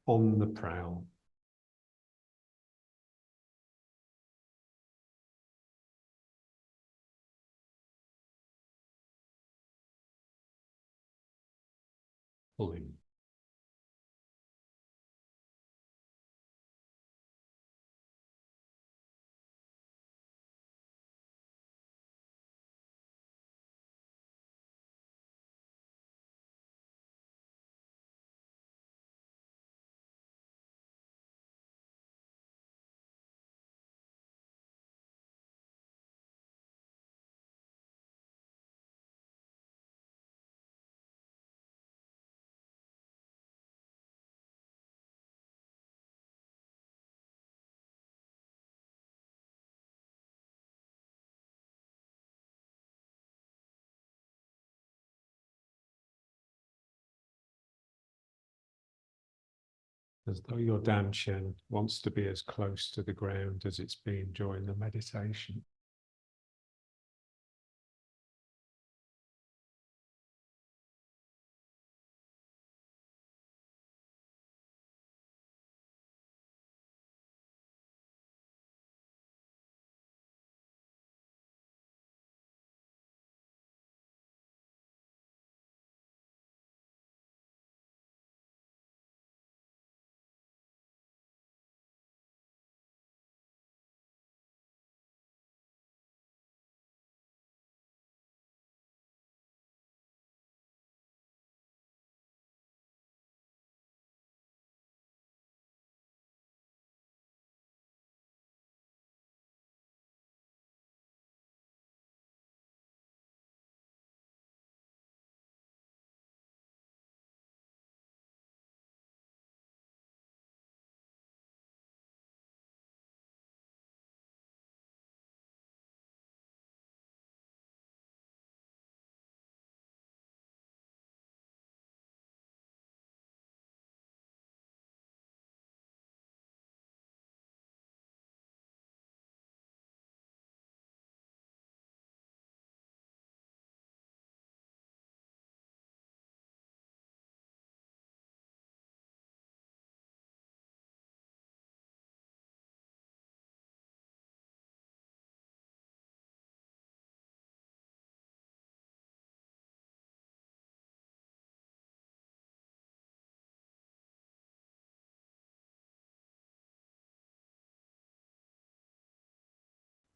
on the prowl. Pulling. As though your dantian wants to be as close to the ground as it's been during the meditation.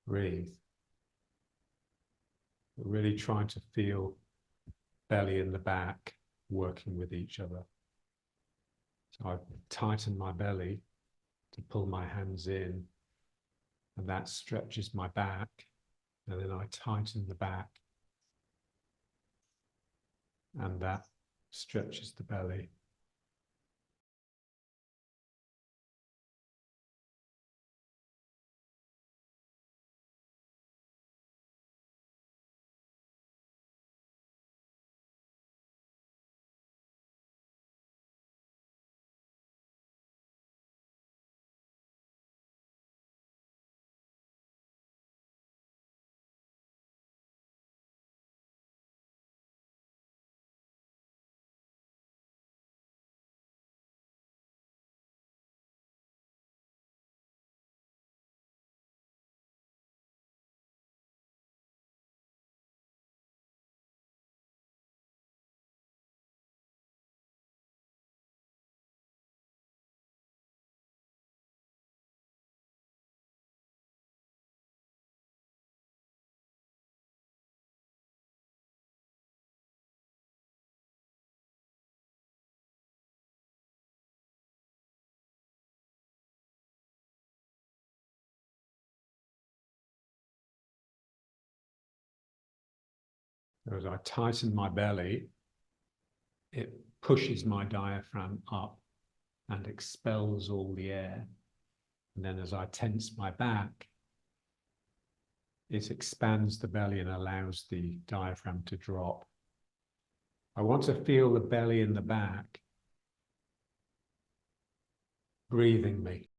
Breathe. Really trying to feel belly and the back working with each other. So I've tightened my belly to pull my hands in, and that stretches my back, and then I tighten the back, and that stretches the belly. So as I tighten my belly, it pushes my diaphragm up and expels all the air. And then as I tense my back, it expands the belly and allows the diaphragm to drop. I want to feel the belly and the back breathing me.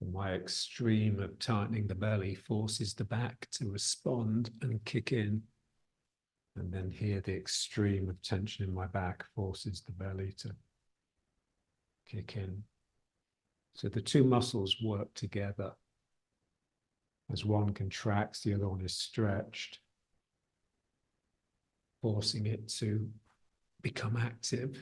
My extreme of tightening the belly forces the back to respond and kick in. And then here, the extreme of tension in my back forces the belly to kick in. So the two muscles work together. As one contracts, the other one is stretched, forcing it to become active.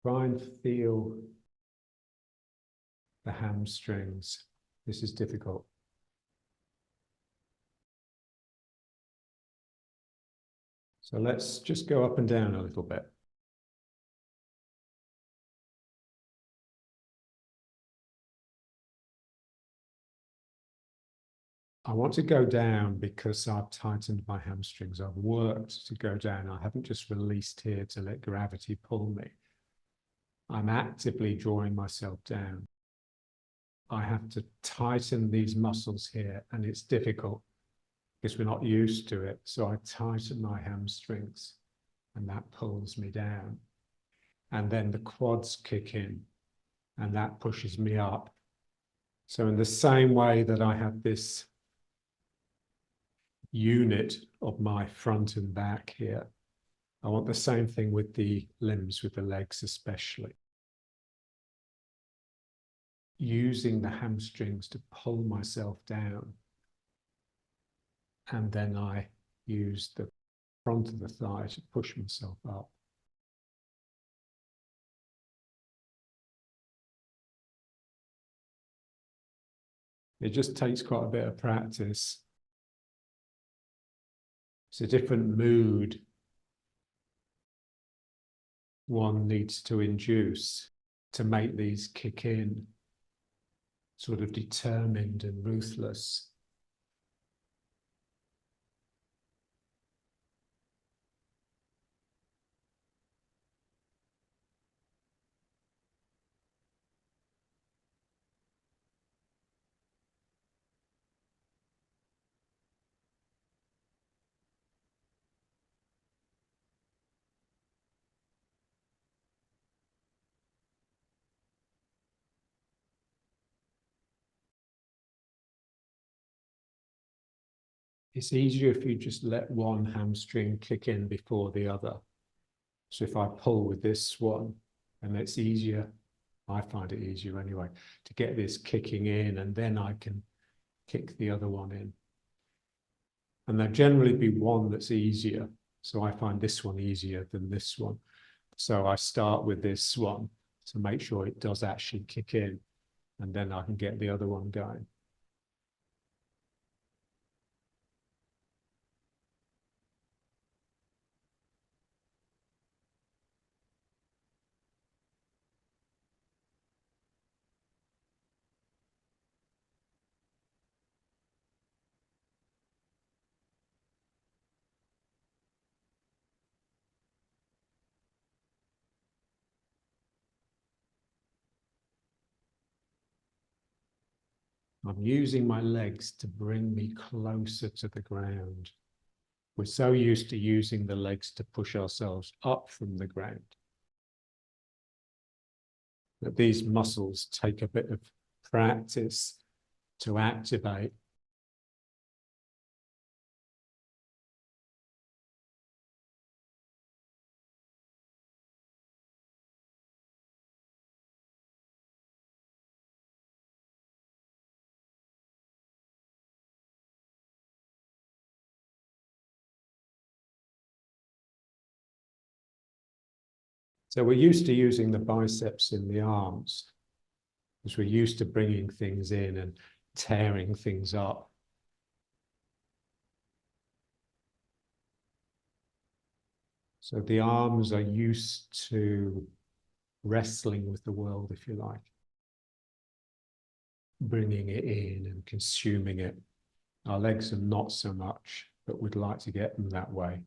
Try and feel the hamstrings. This is difficult. So let's just go up and down a little bit. I want to go down because I've tightened my hamstrings. I've worked to go down. I haven't just released here to let gravity pull me. I'm actively drawing myself down. I have to tighten these muscles here, and it's difficult because we're not used to it. So I tighten my hamstrings, and that pulls me down. And then the quads kick in, and that pushes me up. So in the same way that I have this unit of my front and back here, I want the same thing with the limbs, with the legs especially. Using the hamstrings to pull myself down. And then I use the front of the thigh to push myself up. It just takes quite a bit of practice. It's a different mood one needs to induce to make these kick in, sort of determined and ruthless. It's easier if you just let one hamstring kick in before the other. So if I pull with this one, and it's easier, I find it easier anyway, to get this kicking in, and then I can kick the other one in. And there'll generally be one that's easier. So I find this one easier than this one. So I start with this one to make sure it does actually kick in, and then I can get the other one going. I'm using my legs to bring me closer to the ground. We're so used to using the legs to push ourselves up from the ground that these muscles take a bit of practice to activate. So we're used to using the biceps in the arms because we're used to bringing things in and tearing things up. So the arms are used to wrestling with the world, if you like, bringing it in and consuming it. Our legs are not so much, but we'd like to get them that way.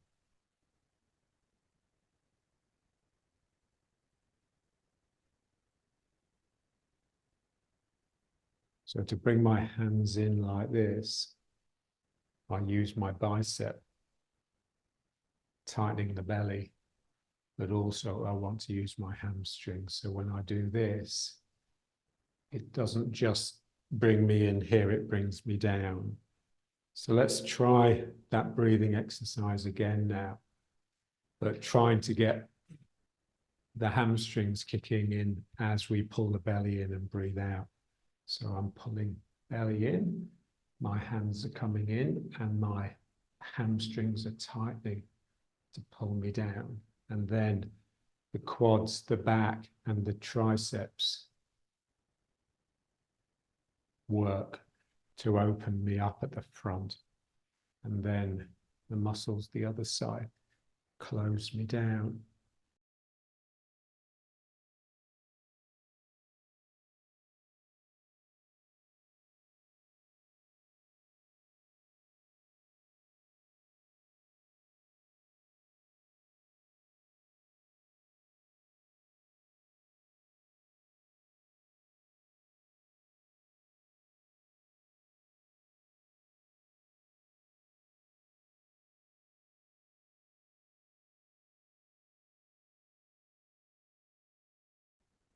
So to bring my hands in like this, I use my bicep, tightening the belly, but also I want to use my hamstring. So when I do this, it doesn't just bring me in here, it brings me down. So let's try that breathing exercise again now, but trying to get the hamstrings kicking in as we pull the belly in and breathe out. So I'm pulling belly in, my hands are coming in, and my hamstrings are tightening to pull me down. And then the quads, the back, and the triceps work to open me up at the front. And then the muscles the other side close me down.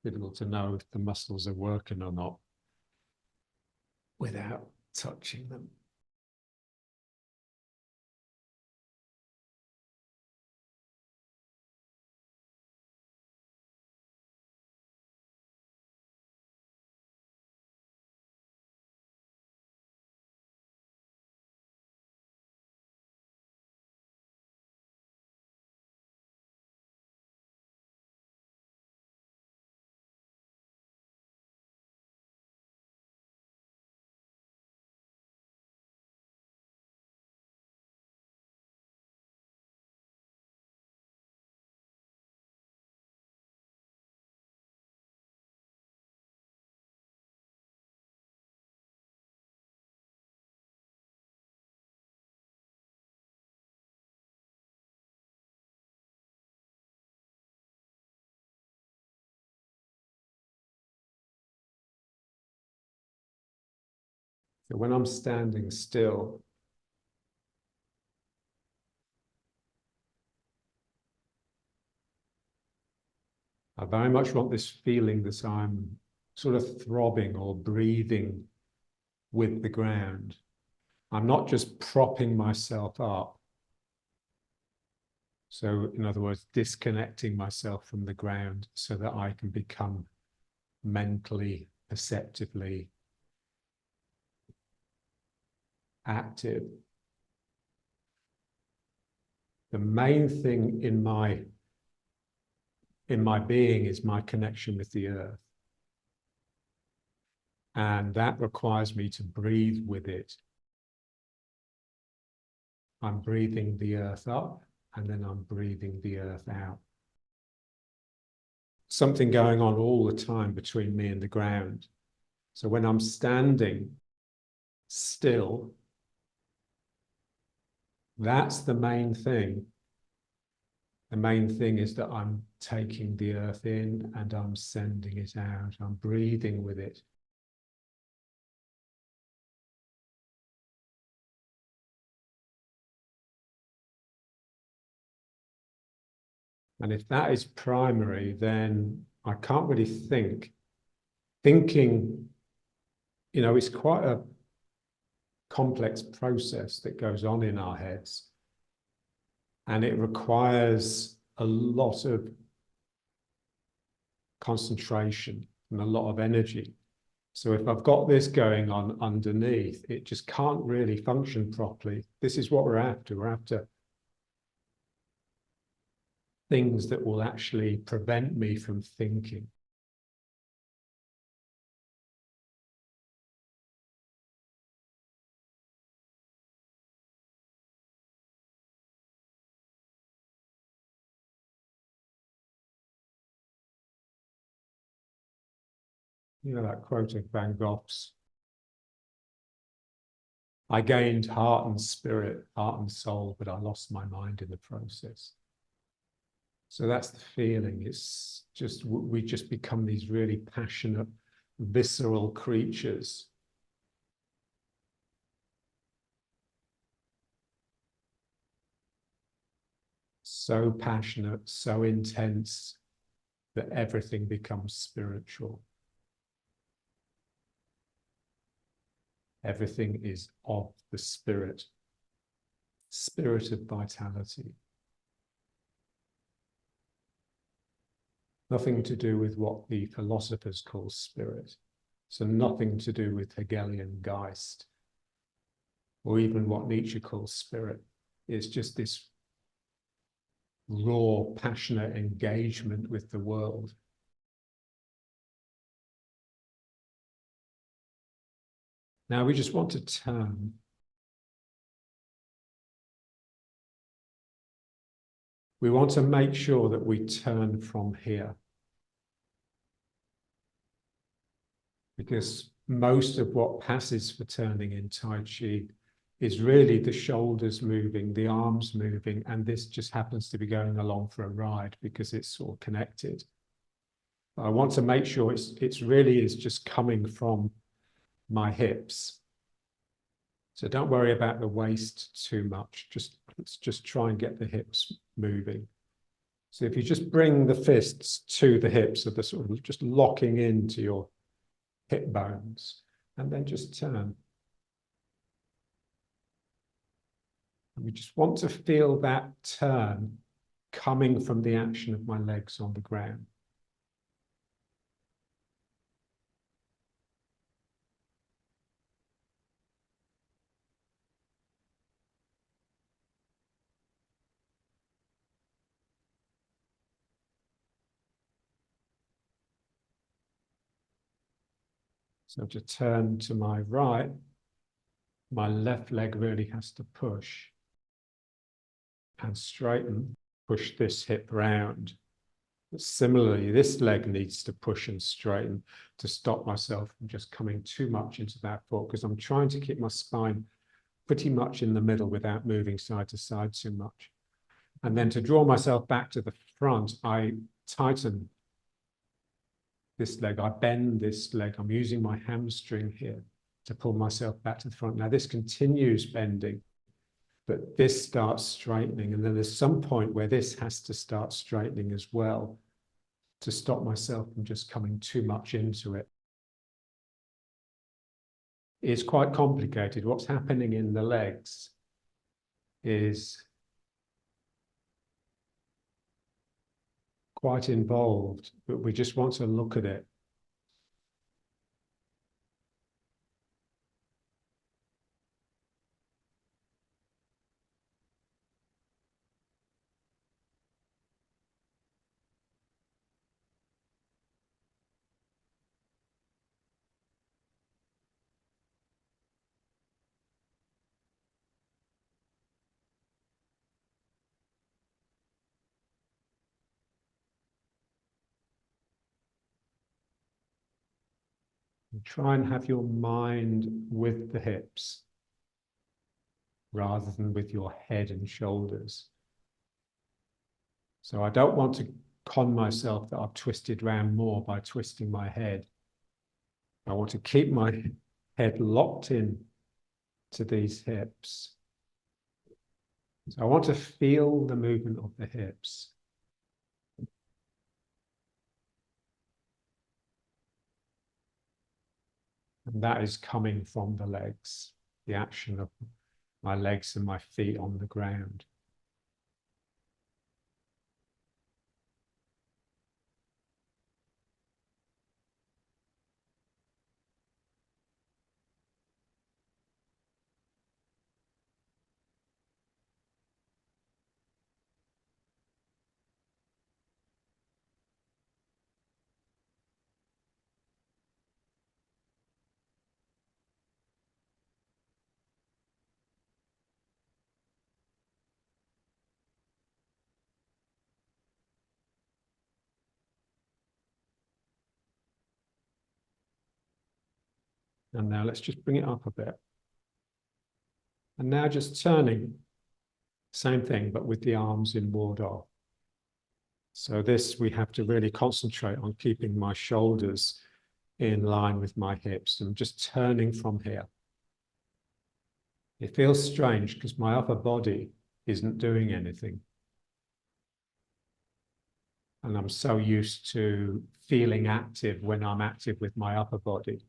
Difficult to know if the muscles are working or not without touching them. So when I'm standing still, I very much want this feeling that I'm sort of throbbing or breathing with the ground. I'm not just propping myself up. So in other words, disconnecting myself from the ground so that I can become mentally, perceptively active. The main thing in my being is my connection with the earth. And that requires me to breathe with it. I'm breathing the earth up and then I'm breathing the earth out. Something going on all the time between me and the ground. So when I'm standing still, that's the main thing. The main thing is that I'm taking the earth in and I'm sending it out. I'm breathing with it. And if that is primary, then I can't really think. Thinking, it's quite a complex process that goes on in our heads. And it requires a lot of concentration and a lot of energy. So if I've got this going on underneath, it just can't really function properly. This is what we're after. We're after things that will actually prevent me from thinking. That quote of Van Gogh's, I gained heart and spirit, heart and soul, but I lost my mind in the process. So that's the feeling. It's just, we just become these really passionate, visceral creatures. So passionate, so intense, that everything becomes spiritual. Everything is of the spirit of vitality. Nothing to do with what the philosophers call spirit. So nothing to do with Hegelian Geist, or even what Nietzsche calls spirit. It's just this raw, passionate engagement with the world. Now we just want to turn. We want to make sure that we turn from here. Because most of what passes for turning in Tai Chi is really the shoulders moving, the arms moving, and this just happens to be going along for a ride because it's sort of connected. But I want to make sure it's really is just coming from my hips. So don't worry about the waist too much. Let's just try and get the hips moving. So if you just bring the fists to the hips, so they're sort of just locking into your hip bones, and then just turn. And we just want to feel that turn coming from the action of my legs on the ground. So to turn to my right, my left leg really has to push and straighten, push this hip round. But similarly, this leg needs to push and straighten to stop myself from just coming too much into that foot, because I'm trying to keep my spine pretty much in the middle without moving side to side too much. And then to draw myself back to the front, I tighten this leg, I bend this leg, I'm using my hamstring here to pull myself back to the front. Now this continues bending, but this starts straightening, and then there's some point where this has to start straightening as well to stop myself from just coming too much into it. It's quite complicated. What's happening in the legs is quite involved, but we just want to look at it. And try and have your mind with the hips rather than with your head and shoulders. So I don't want to con myself that I've twisted around more by twisting my head. I want to keep my head locked in to these hips. So I want to feel the movement of the hips. And that is coming from the legs, the action of my legs and my feet on the ground. And now let's just bring it up a bit. And now just turning, same thing, but with the arms in ward off. So this, we have to really concentrate on keeping my shoulders in line with my hips and just turning from here. It feels strange because my upper body isn't doing anything. And I'm so used to feeling active when I'm active with my upper body.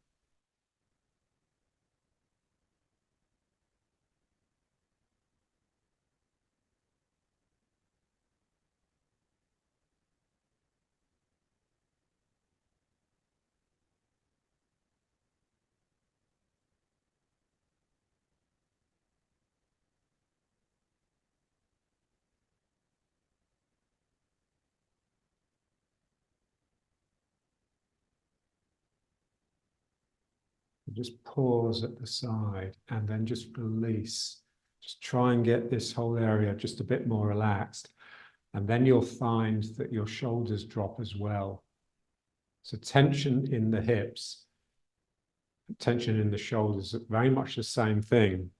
Just pause at the side and then just release. Just try and get this whole area just a bit more relaxed. And then you'll find that your shoulders drop as well. So tension in the hips, tension in the shoulders, very much the same thing.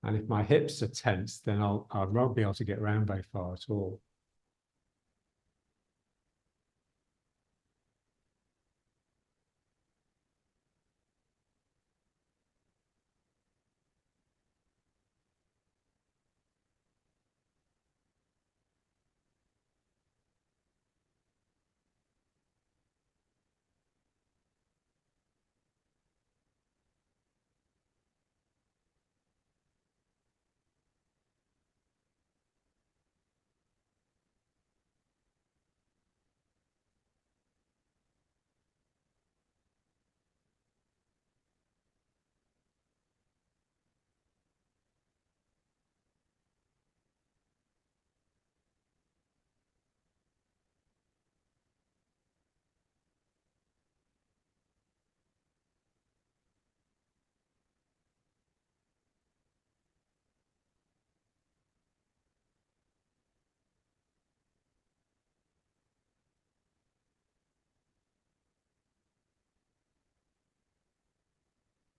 And if my hips are tense, then I won't be able to get around very far at all.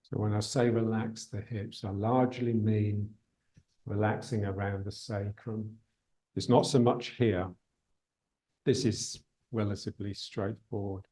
So when I say relax the hips, I largely mean relaxing around the sacrum. It's not so much here. This is relatively straightforward.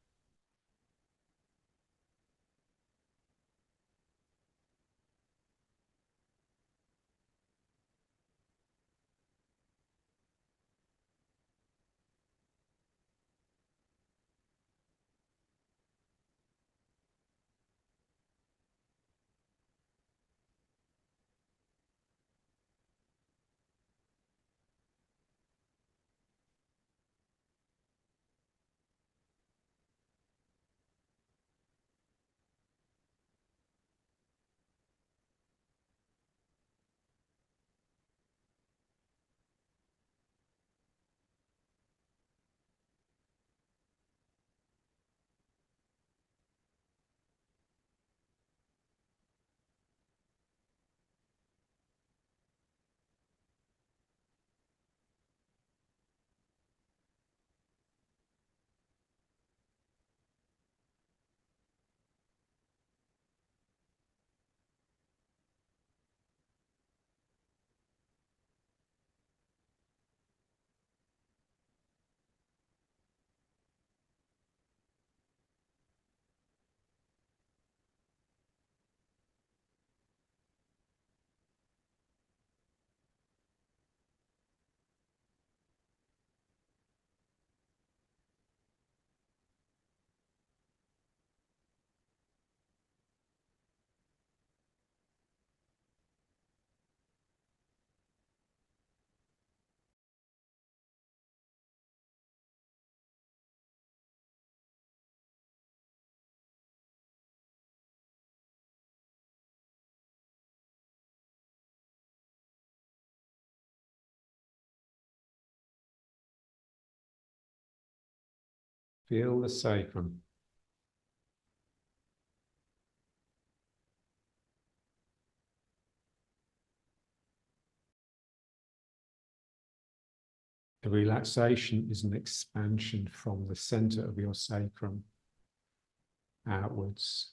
Feel the sacrum. The relaxation is an expansion from the center of your sacrum outwards.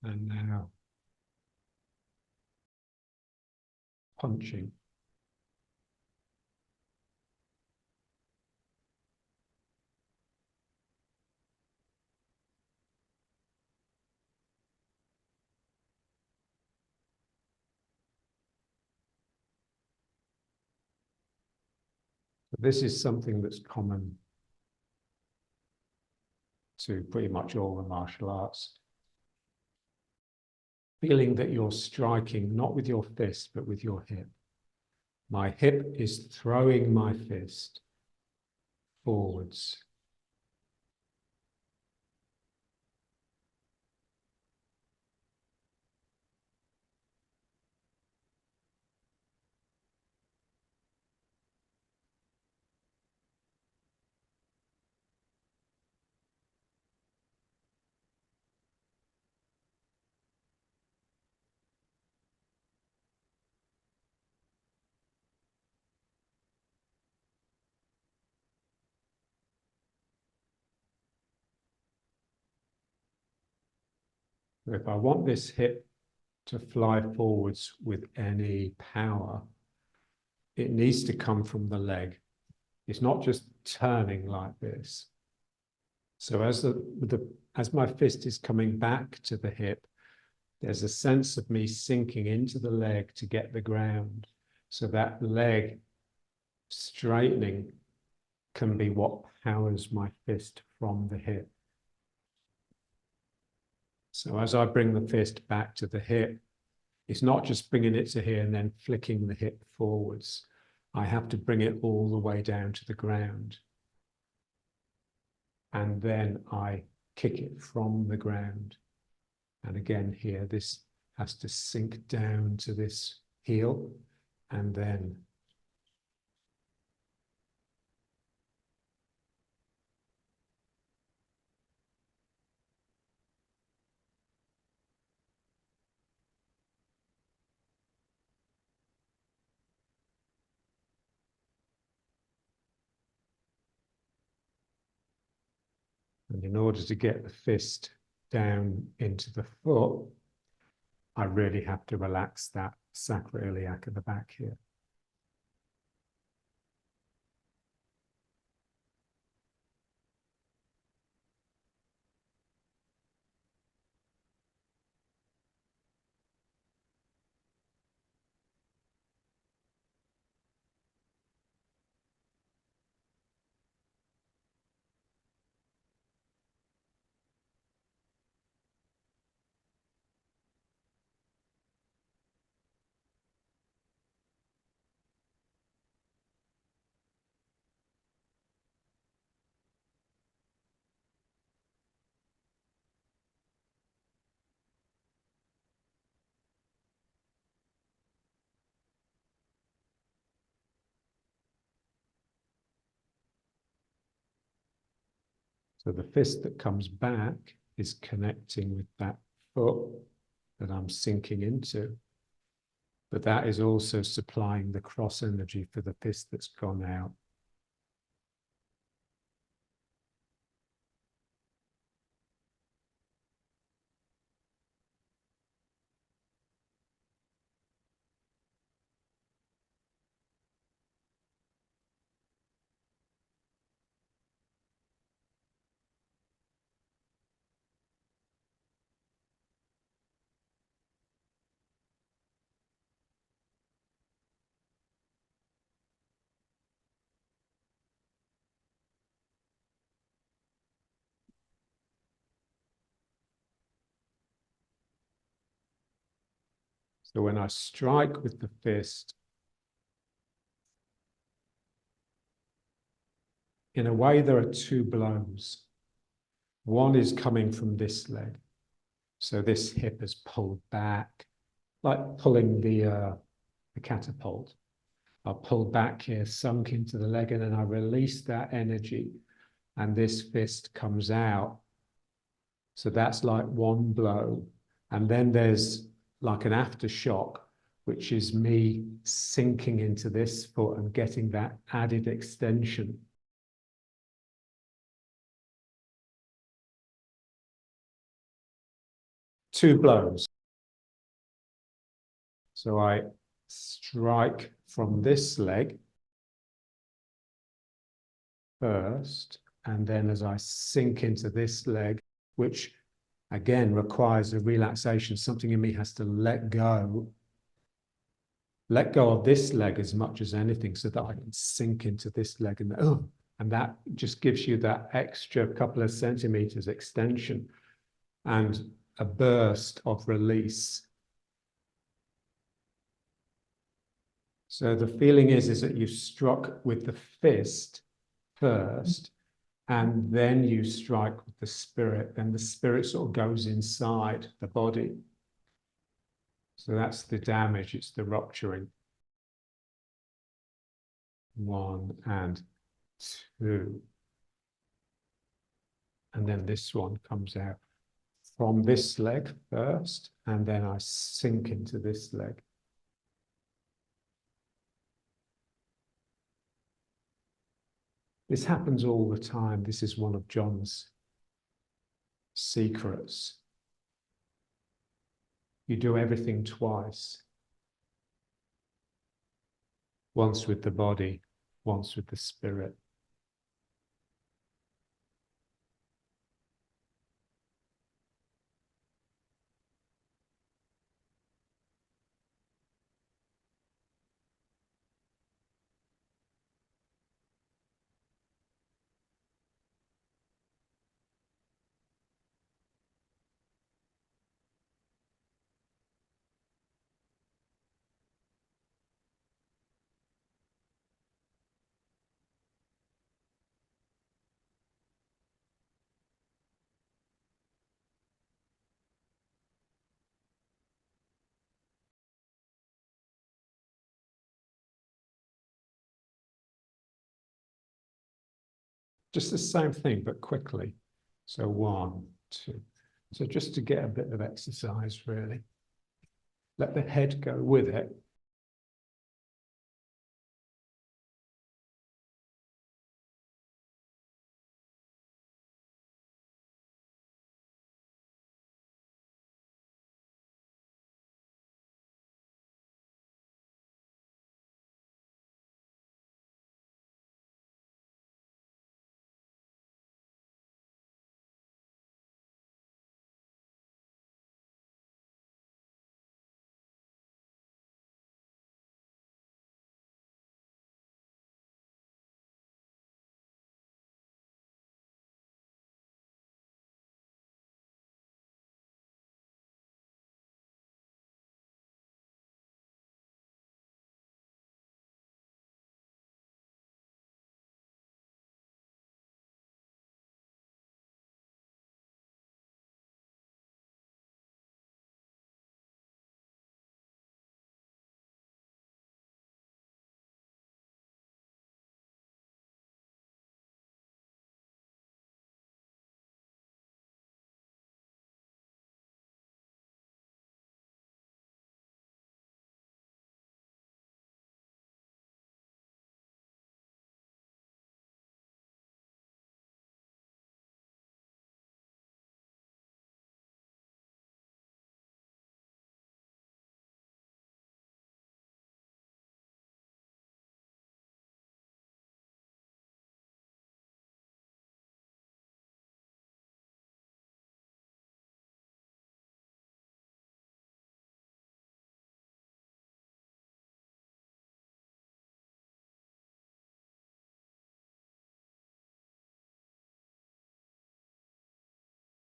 And now punching. This is something that's common to pretty much all the martial arts. Feeling that you're striking not with your fist, but with your hip. My hip is throwing my fist forwards. If I want this hip to fly forwards with any power, it needs to come from the leg. It's not just turning like this. So as my fist is coming back to the hip, there's a sense of me sinking into the leg to get the ground. So that leg straightening can be what powers my fist from the hip. So as I bring the fist back to the hip, it's not just bringing it to here and then flicking the hip forwards. I have to bring it all the way down to the ground. And then I kick it from the ground. And again here, this has to sink down to this heel and then and in order to get the fist down into the foot, I really have to relax that sacroiliac at the back here. So the fist that comes back is connecting with that foot that I'm sinking into. But that is also supplying the cross energy for the fist that's gone out. So when I strike with the fist, in a way, there are two blows. One is coming from this leg. So this hip is pulled back, like pulling the catapult. I'll pull back here, sunk into the leg, and then I release that energy, and this fist comes out. So that's like one blow. And then there's like an aftershock, which is me sinking into this foot and getting that added extension. Two blows. So I strike from this leg first, and then as I sink into this leg, which again requires a relaxation, something in me has to let go of this leg as much as anything, so that I can sink into this leg, and that just gives you that extra couple of centimeters extension and a burst of release. So the feeling is that you struck with the fist first, and then you strike with the spirit, and the spirit sort of goes inside the body. So that's the damage, it's the rupturing. 1 and 2. And then this one comes out from this leg first, and then I sink into this leg. This happens all the time. This is one of John's secrets. You do everything twice. Once with the body, once with the spirit. Just the same thing, but quickly. So 1, 2. So just to get a bit of exercise, really. Let the head go with it.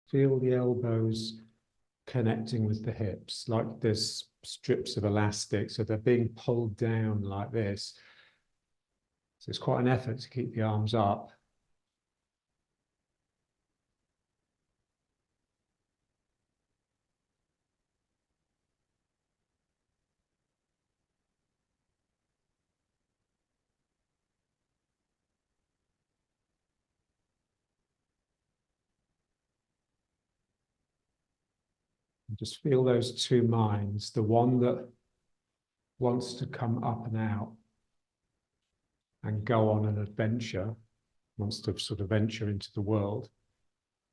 Feel the elbows connecting with the hips, like there's strips of elastic, so they're being pulled down like this. So it's quite an effort to keep the arms up. Just feel those two minds, the one that wants to come up and out and go on an adventure, wants to sort of venture into the world,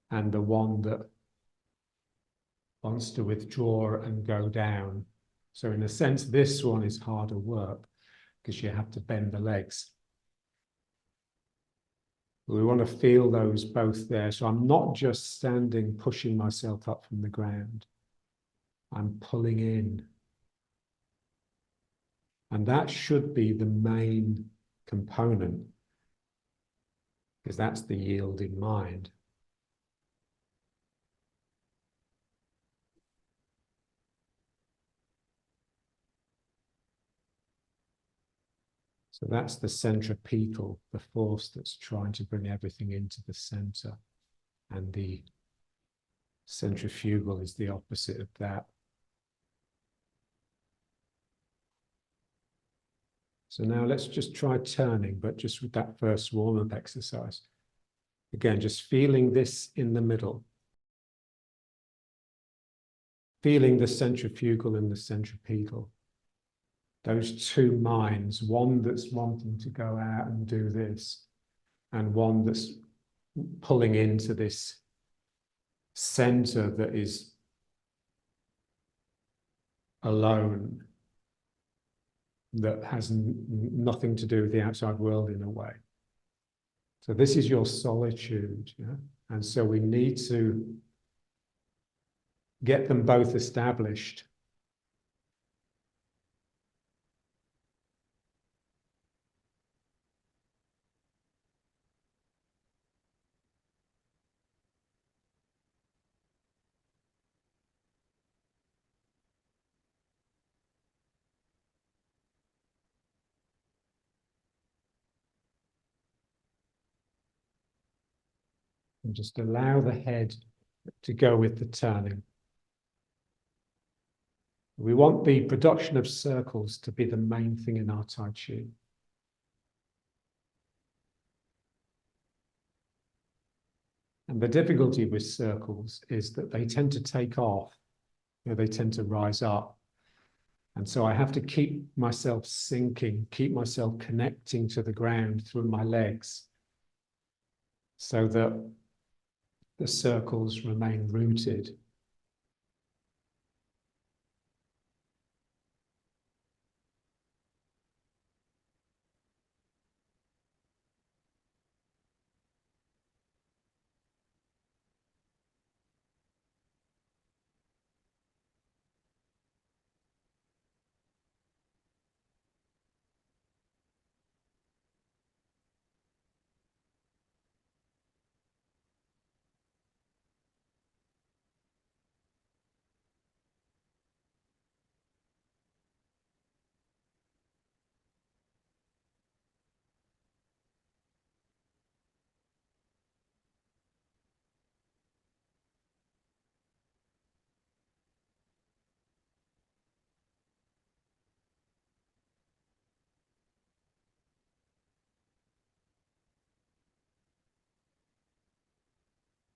and the one that wants to withdraw and go down. So in a sense, this one is harder work because you have to bend the legs. We want to feel those both there. So I'm not just standing, pushing myself up from the ground. I'm pulling in. And that should be the main component, because that's the yielding mind. So that's the centripetal, the force that's trying to bring everything into the center. And the centrifugal is the opposite of that. So now let's just try turning, but just with that first warm-up exercise. Again, just feeling this in the middle. Feeling the centrifugal and the centripetal. Those two minds, one that's wanting to go out and do this, and one that's pulling into this center that is alone, that has nothing to do with the outside world in a way. So this is your solitude, yeah? And so we need to get them both established. And just allow the head to go with the turning. We want the production of circles to be the main thing in our Tai Chi. And the difficulty with circles is that they tend to take off, they tend to rise up. And so I have to keep myself sinking, keep myself connecting to the ground through my legs so that the circles remain rooted.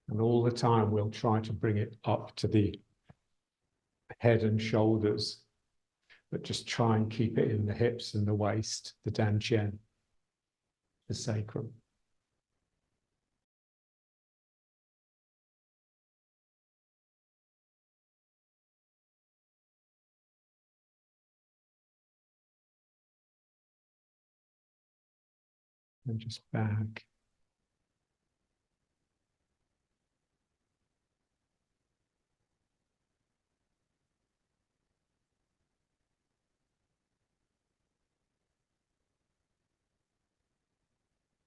And all the time we'll try to bring it up to the head and shoulders, but just try and keep it in the hips and the waist, the dantian, the sacrum. And just back.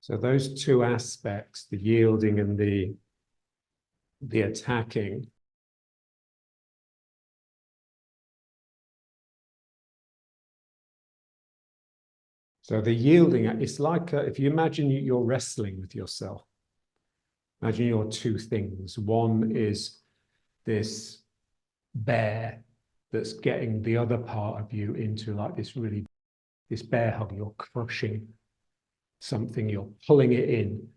So those two aspects, the yielding and the attacking, so the yielding, it's like if you imagine you're wrestling with yourself. Imagine your two things. One is this bear that's getting the other part of you into like this bear hug. You're crushing something, you're pulling it in,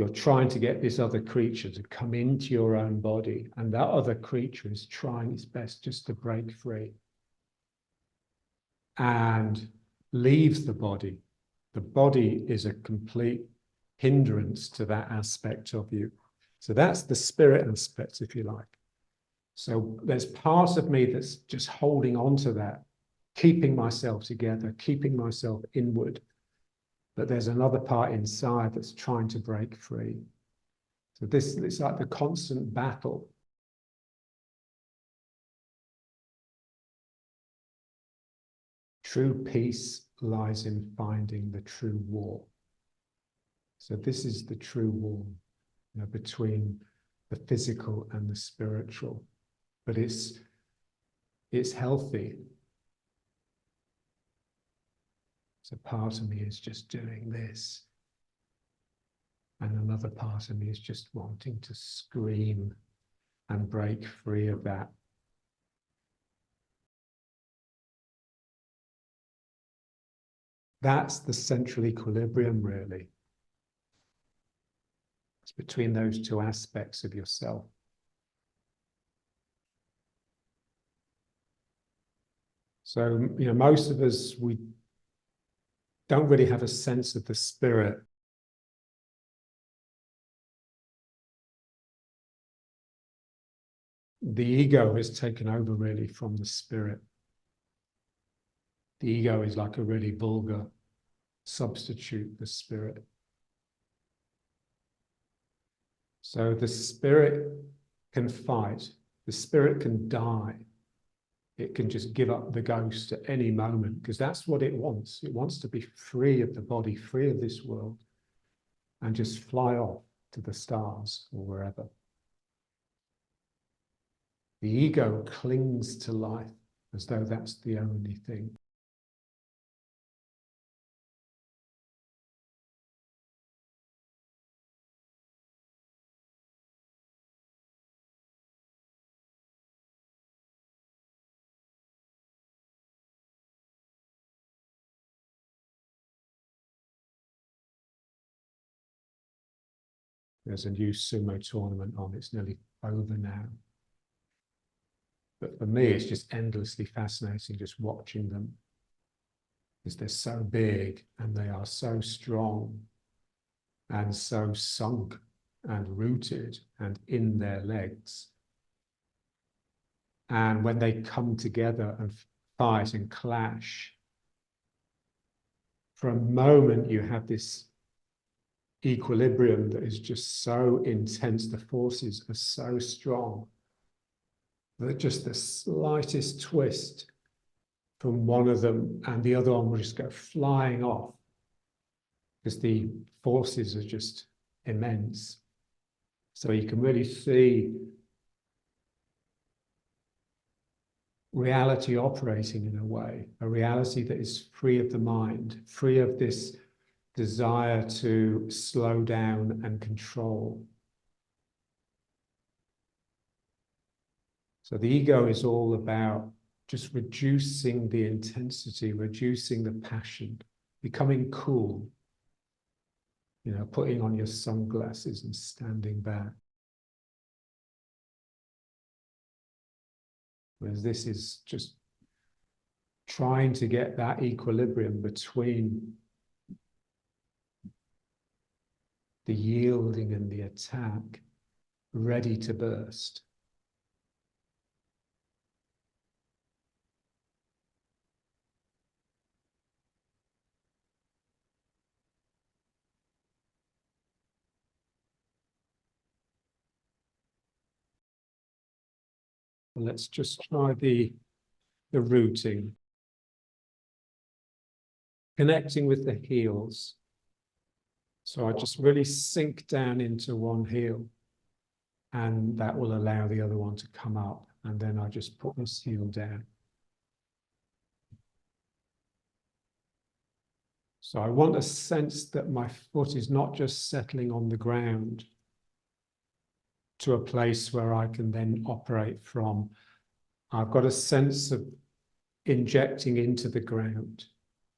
you're trying to get this other creature to come into your own body, and that other creature is trying its best just to break free and leaves the body. The body is a complete hindrance to that aspect of you. So that's the spirit aspect, if you like. So there's part of me that's just holding on to that, keeping myself together, keeping myself inward. But there's another part inside that's trying to break free. So this is like the constant battle. True peace lies in finding the true war. So this is the true war, you know, between the physical and the spiritual. But it's healthy. So part of me is just doing this. And another part of me is just wanting to scream and break free of that. That's the central equilibrium, really. It's between those two aspects of yourself. So, you know, most of us, we don't really have a sense of the spirit. The ego is taken over really from the spirit. The ego is like a really vulgar substitute for spirit. So the spirit can fight, the spirit can die. It can just give up the ghost at any moment, because that's what it wants. It wants to be free of the body, free of this world, and just fly off to the stars or wherever. The ego clings to life as though that's the only thing. There's a new sumo tournament on. It's nearly over now. But for me, it's just endlessly fascinating just watching them, because they're so big and they are so strong and so sunk and rooted and in their legs. And when they come together and fight and clash, for a moment you have this equilibrium that is just so intense. The forces are so strong that just the slightest twist from one of them and the other one will just go flying off, because the forces are just immense. So you can really see reality operating in a way, a reality that is free of the mind, free of this desire to slow down and control. So the ego is all about just reducing the intensity, reducing the passion, becoming cool, you know, putting on your sunglasses and standing back. Whereas this is just trying to get that equilibrium between the yielding and the attack, ready to burst. Well, let's just try the rooting. Connecting with the heels. So I just really sink down into one heel, and that will allow the other one to come up. And then I just put this heel down. So I want a sense that my foot is not just settling on the ground to a place where I can then operate from. I've got a sense of injecting into the ground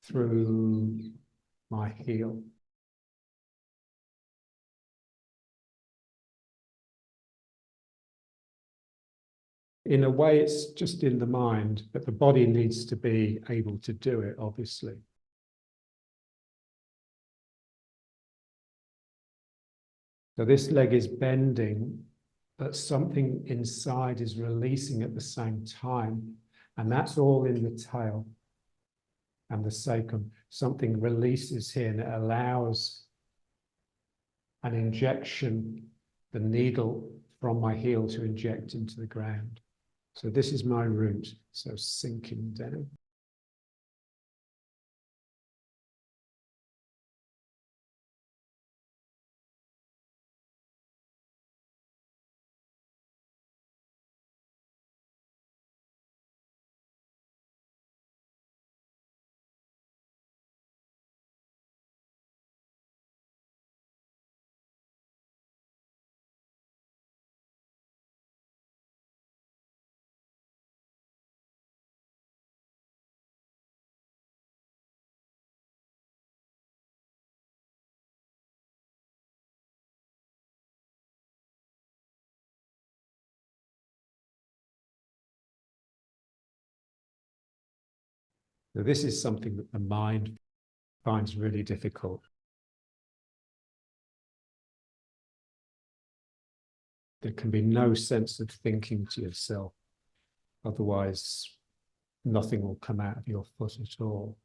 through my heel. in a way, it's just in the mind, but the body needs to be able to do it, obviously. So this leg is bending, but something inside is releasing at the same time. And that's all in the tail and the sacrum. Something releases here and it allows an injection, the needle from my heel to inject into the ground. So this is my root, so sinking down. So this is something that the mind finds really difficult. There can be no sense of thinking to yourself. Otherwise, nothing will come out of your foot at all.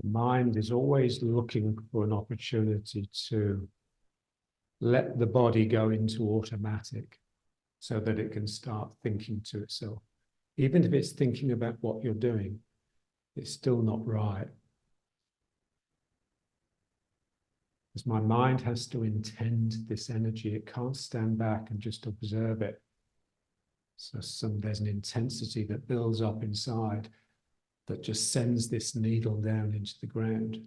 The mind is always looking for an opportunity to let the body go into automatic so that it can start thinking to itself. Even if it's thinking about what you're doing, it's still not right. Because my mind has to intend this energy. It can't stand back and just observe it. So there's an intensity that builds up inside that just sends this needle down into the ground.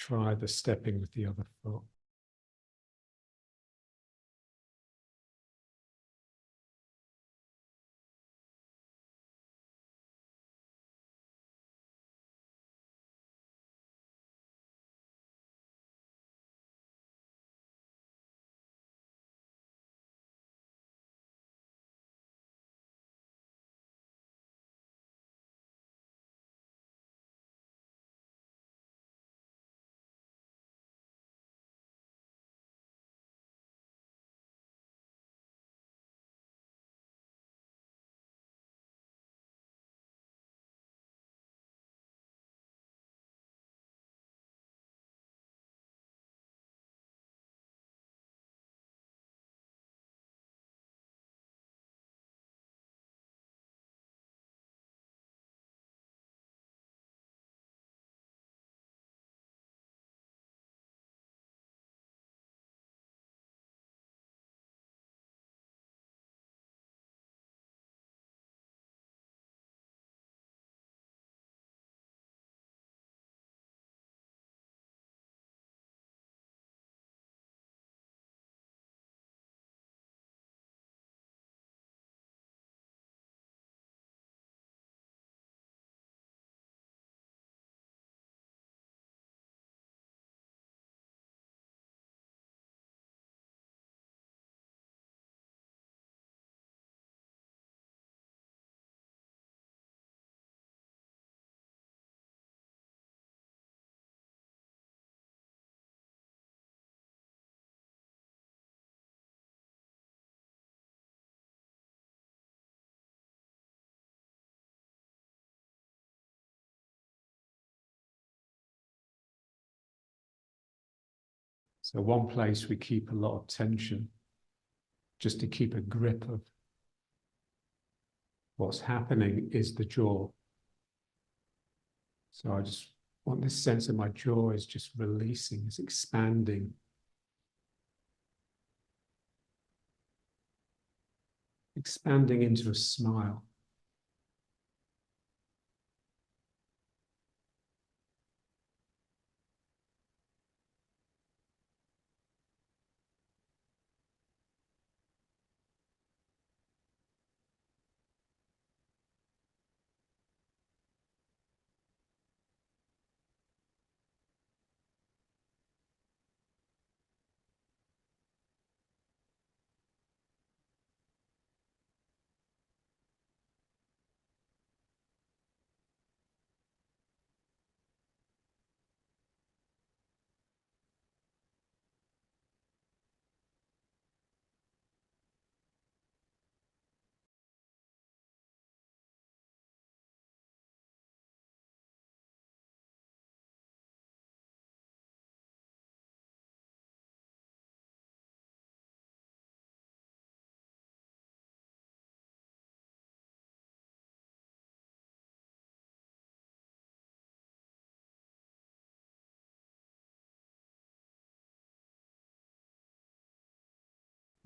try the stepping with the other foot. So one place we keep a lot of tension, just to keep a grip of what's happening, is the jaw. So I just want this sense of my jaw is just releasing, it's expanding. Expanding into a smile.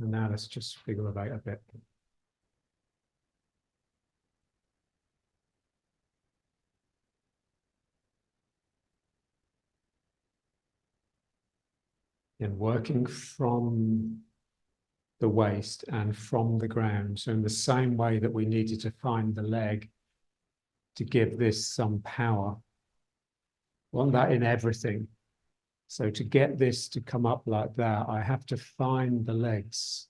And now let's just figure about a bit. And working from the waist and from the ground. So in the same way that we needed to find the leg to give this some power, I want that in everything. So to get this to come up like that, I have to find the legs.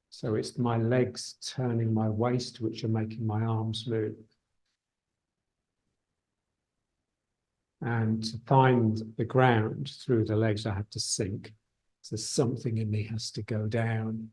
So it's my legs turning my waist, which are making my arms move. And to find the ground through the legs, I have to sink. So something in me has to go down.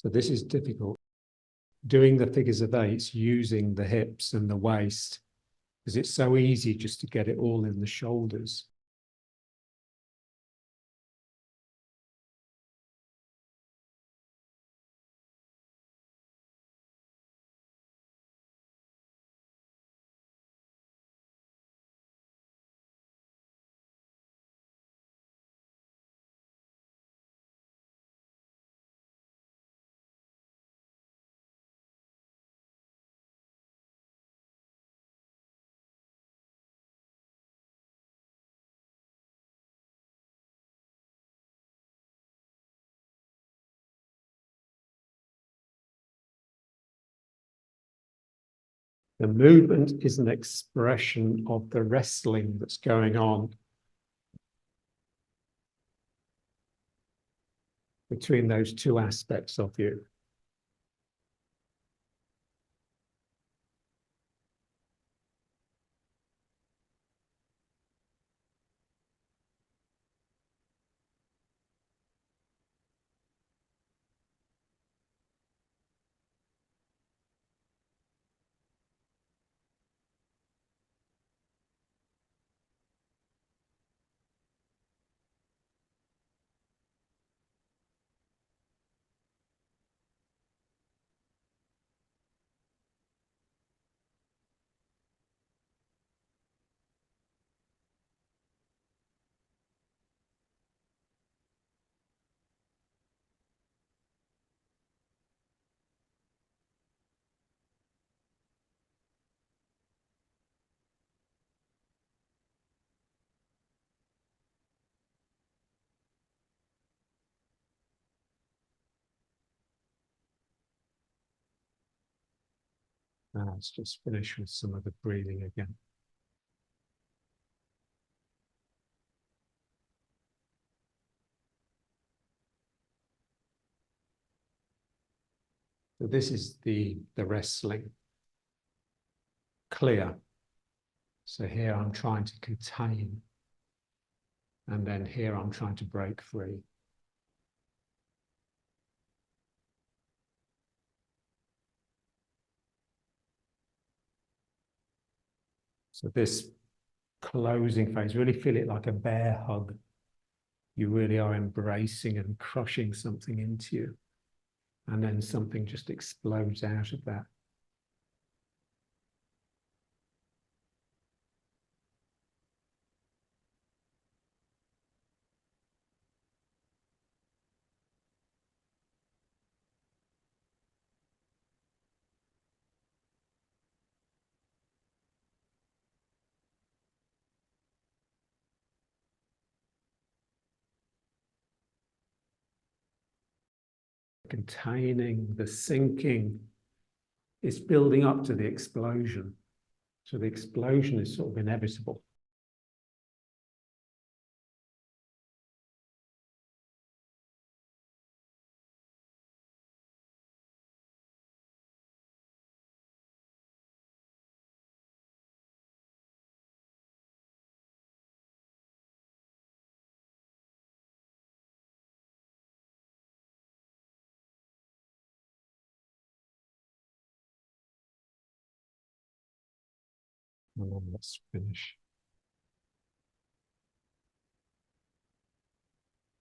So this is difficult. Doing the figures of eights using the hips and the waist, because it's so easy just to get it all in the shoulders. The movement is an expression of the wrestling that's going on between those two aspects of you. Now let's just finish with some of the breathing again. So this is the wrestling. Clear. So here I'm trying to contain. And then here I'm trying to break free. So this closing phase, really feel it like a bear hug. You really are embracing and crushing something into you. And then something just explodes out of that. Containing the sinking is building up to the explosion. So the explosion is sort of inevitable. And then let's finish.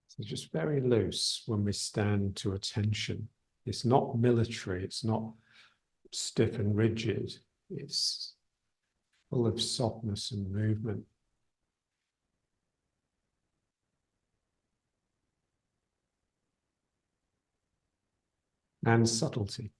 So just very loose when we stand to attention. It's not military, it's not stiff and rigid. It's full of softness and movement. And subtlety.